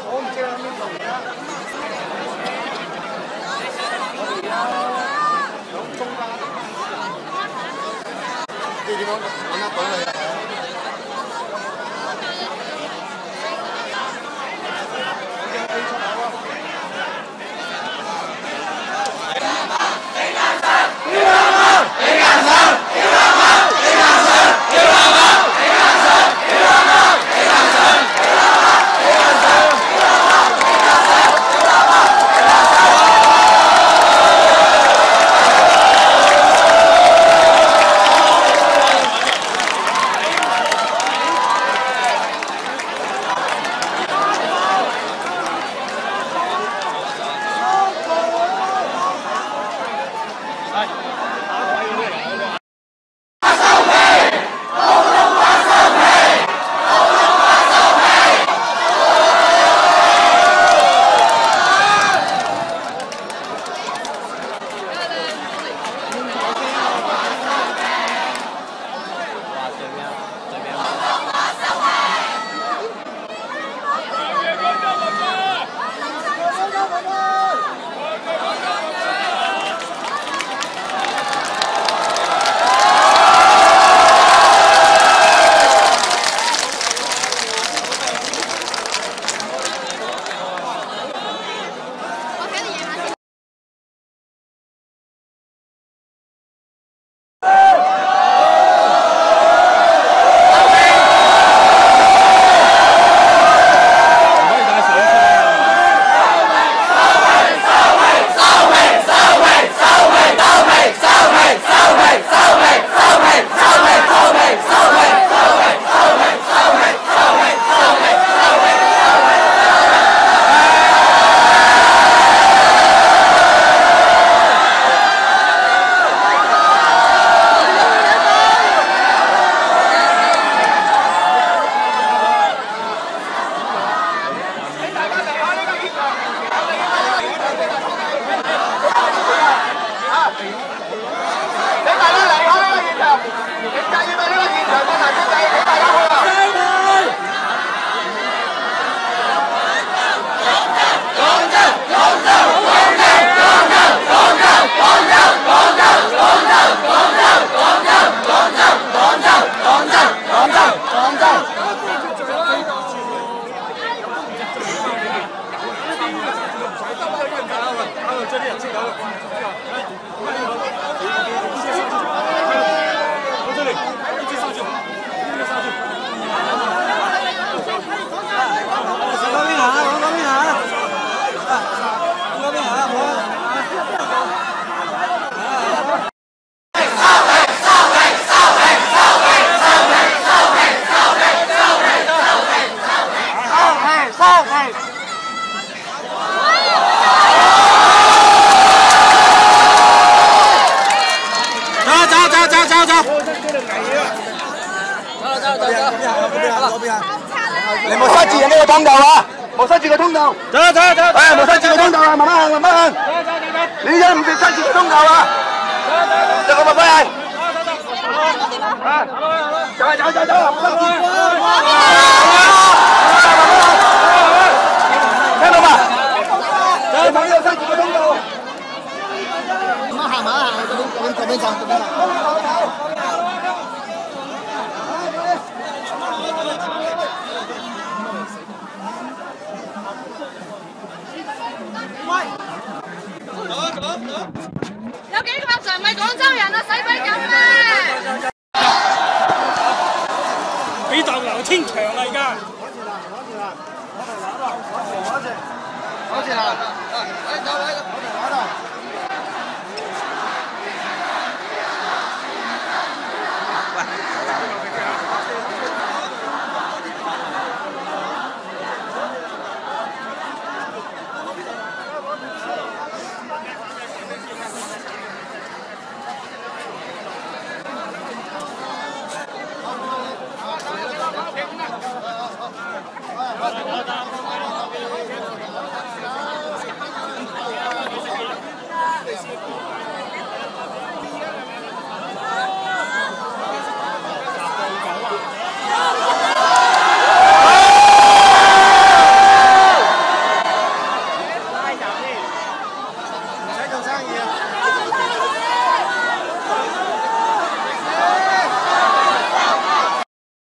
我唔知喺邊度嘅。我哋響中間。你點樣揾得到你？ 你冇塞住人呢個通道啊！冇塞住個通道。走，冇塞住個通道啊！慢慢行，慢慢行。你真唔識塞住個通道啊！走，慢慢行。走，唔塞住。聽到嘛？你朋友塞住個通道。慢慢行，嗰邊走。有幾個場唔係廣州人啊，使鬼咁咩？俾棟樓天牆啦而家。好似啦，喺度。意啊！